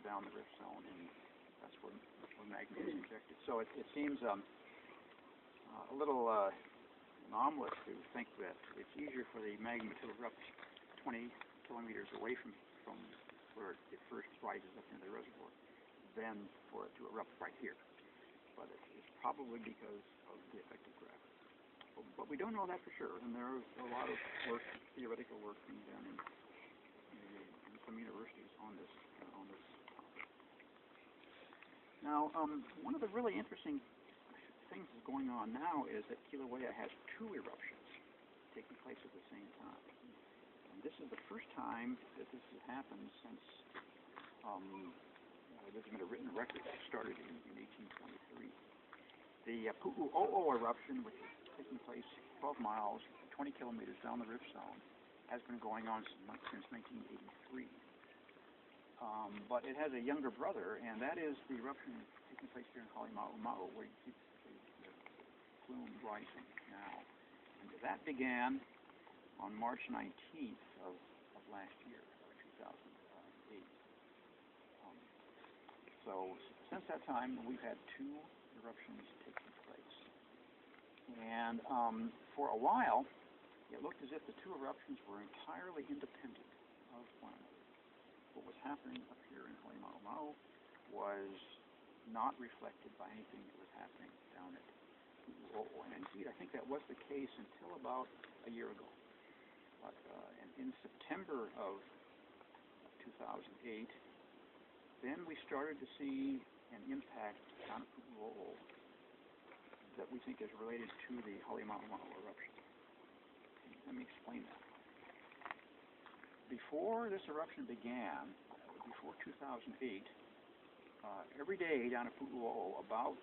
down the rift zone, and that's where magma is injected. So it seems a little anomalous to think that it's easier for the magma to erupt 20 kilometers away from where it first rises up into the reservoir than for it to erupt right here. But it's probably because of the effect of gravity. But we don't know that for sure, and there's a lot of work, theoretical work being done in some universities on this topic. Now, one of the really interesting things that's going on now is that Kilauea has two eruptions taking place at the same time. And this is the first time that this has happened since there's been a written record that started in 1823. The Pu'u'o'o eruption, which is taking place 12 miles, 20 kilometers down the rift zone, has been going on since 1983. But it has a younger brother, and that is the eruption taking place here in Halima'uma'u, where you see the plume rising now. And that began on March 19th of last year, 2008. So since that time, we've had two eruptions taking place. And for a while, it looked as if the two eruptions were entirely independent of one another. What was happening up here in Halima'uma'u was not reflected by anything that was happening down at Pu'u'o'o. And indeed, I think that was the case until about a year ago. But in September of 2008, then we started to see an impact on Pu'u'o'o that we think is related to the Halima'uma'u eruption. Let me explain that. Before this eruption began, before 2008, every day down at Pu'u'o'o, about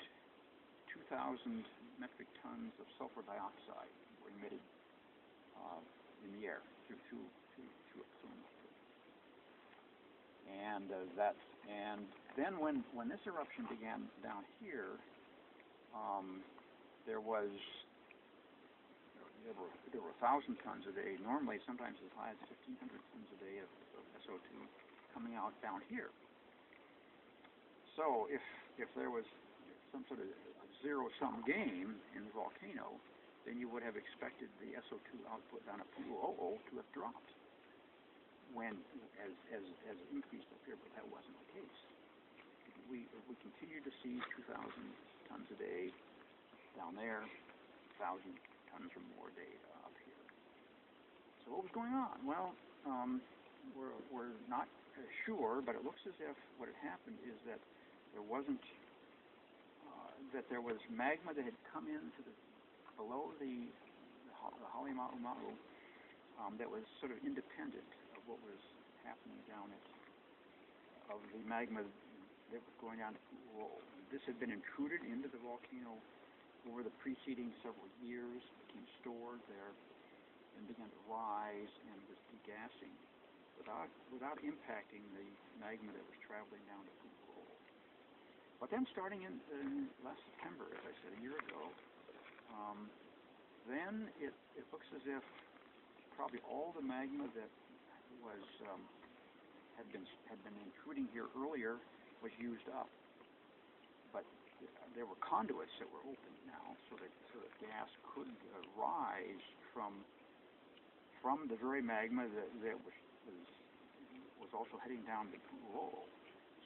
2,000 metric tons of sulfur dioxide were emitted in the air through a plume. And then when this eruption began down here, there were 1,000 tons a day, normally sometimes as high as 1,500 tons a day of SO2 coming out down here. So if there was some sort of zero-sum game in the volcano, then you would have expected the SO2 output down at Pu'u'o'o to have dropped as it increased up here, but that wasn't the case. We continued to see 2,000 tons a day down there, 1,000 tons or more a day up here. So what was going on? Well, we're not sure, but it looks as if what had happened is that there wasn't that there was magma that had come into below the Halima'uma'u that was sort of independent of what was happening down of the magma that was going down to Pu'u'o'o. This had been intruded into the volcano over the preceding several years, became stored there, and began to rise and was degassing without impacting the magma that was traveling down to Pu'u'o'o. But then starting in last September, as I said, a year ago, then it looks as if probably all the magma that was had been intruding here earlier was used up. But there were conduits that were open now, so that gas could rise from the very magma that was also heading down to Pu'u'o'o.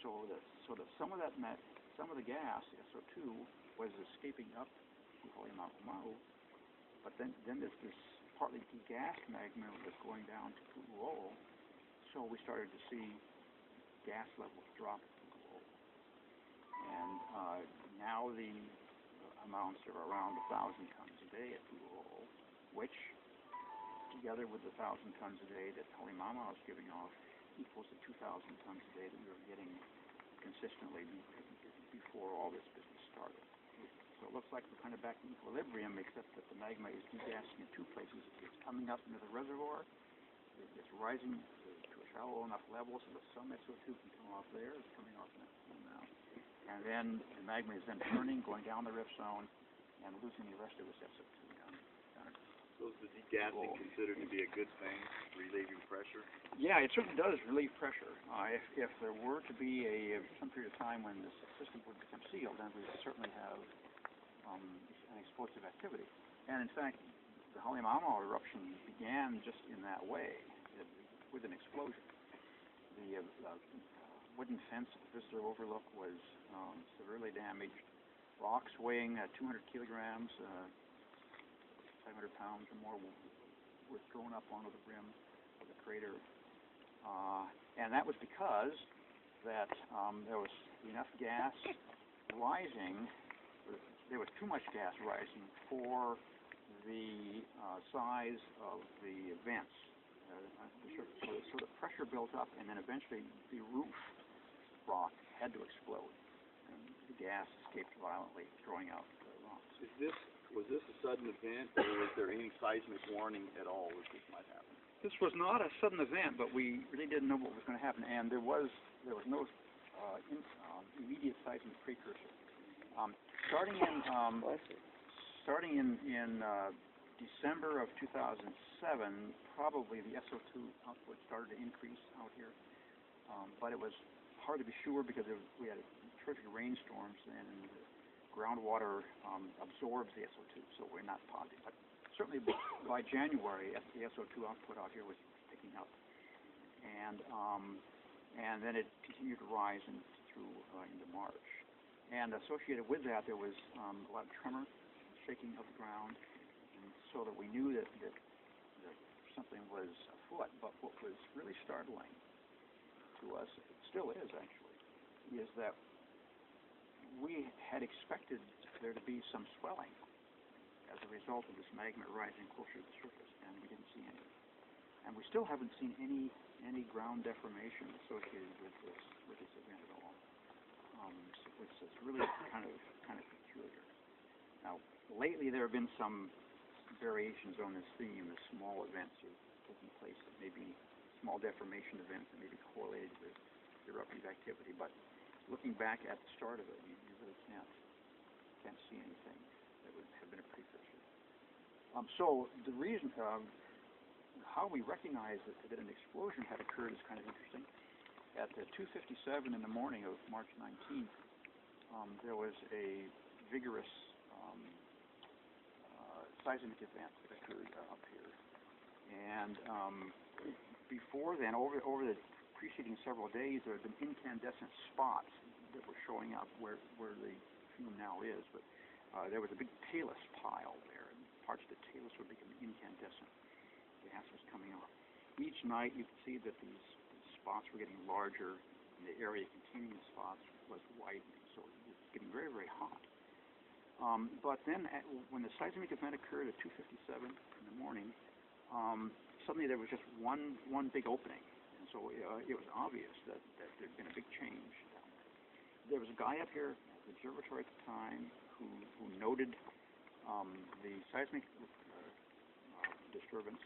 So that some of the gas, SO2, was escaping up to Halima'uma'u, but then this partly degassed magma was going down to Pu'u'o'o. So we started to see gas levels drop at Pu'u'o'o. And now the amounts are around 1,000 tons a day at Pu'u'o'o, which, together with the 1,000 tons a day that Halima'uma'u is giving off, equals the 2,000 tons a day that we were getting consistently before all this business started. So it looks like we're kind of back in equilibrium, except that the magma is degassing in two places. It's coming up into the reservoir, it's rising to a shallow enough level so that some SO2 can come off there. It's coming off in that plume now. And then the magma is then turning, going down the rift zone, and losing the rest of its SO2 down. So is the degassing considered to be a good thing, relieving pressure? Yeah, it certainly does relieve pressure. If there were to be some period of time when this system would become sealed, then we would certainly have an explosive activity. And in fact, the Halemaumau eruption began just in that way, with an explosion. The wooden fence at the visitor overlook was severely damaged. Rocks weighing 200 kilograms, 500 pounds or more, were thrown up onto the rim of the crater. And that was because that there was enough gas rising, there was too much gas rising for the size of the vents. So the pressure built up, and then eventually the roof rock had to explode. And the gas escaped violently, throwing out the rocks. Was this a sudden event, or was there any seismic warning at all that this might happen? This was not a sudden event, but we really didn't know what was going to happen, and there was no immediate seismic precursor. Starting in December of 2007, probably the SO2 output started to increase out here, but it was hard to be sure because we had terrific rainstorms and the groundwater absorbs the SO2, so we're not positive. But certainly by January, the SO2 output out here was picking up, and then it continued to rise through into March. And associated with that, there was a lot of tremor, shaking of the ground, and so that we knew that something was afoot. But what was really startling to us, it still is actually, is that we had expected there to be some swelling as a result of this magma rising closer to the surface, and we didn't see any. And we still haven't seen any ground deformation associated with this event at all. It's really kind of peculiar. Now, lately there have been some variations on this theme. The small events are taking place that may be small deformation events that may be correlated with eruptive activity, but looking back at the start of it, you really can't see anything that would have been a precursor. So the reason, how we recognize that an explosion had occurred is kind of interesting. At 2:57 in the morning of March 19th, there was a vigorous seismic event that occurred up here, and before then, over the preceding several days, there had been incandescent spots that were showing up where the fume now is, but there was a big talus pile there, and parts of the talus were becoming incandescent. Gas was coming off. Each night you could see that these spots were getting larger, and the area containing the spots was widening, so it was getting very, very hot. But then when the seismic event occurred at 2:57 in the morning, suddenly there was just one big opening. So it was obvious that there had been a big change down there. There was a guy up here at the observatory at the time who noted the seismic disturbance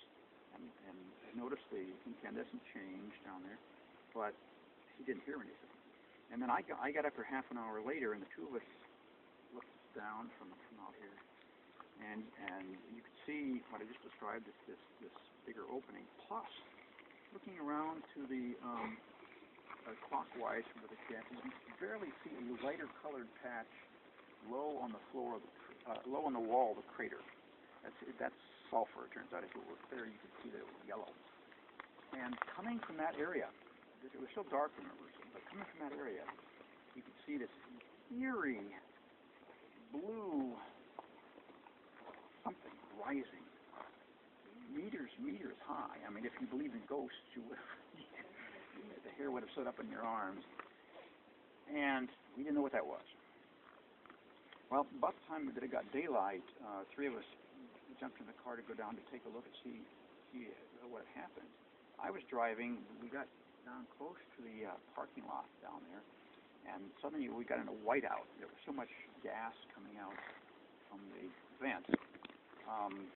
and noticed the incandescent change down there, but he didn't hear anything. And then I got up here half an hour later, and the two of us looked down from out here, and you could see what I just described, this bigger opening, plus looking around to the clockwise from the gas, you can barely see a lighter colored patch low on the floor of low on the wall of the crater. That's sulfur. It turns out if it were clear, you could see that it was yellow. And coming from that area, it was so dark, remember, but coming from that area, you could see this eerie blue something rising, meters high. I mean, if you believe in ghosts, you would the hair would have stood up in your arms. And we didn't know what that was. Well, about the time that it got daylight, three of us jumped in the car to go down to take a look and see what had happened. I was driving. We got down close to the parking lot down there, and suddenly we got in a whiteout. There was so much gas coming out from the vent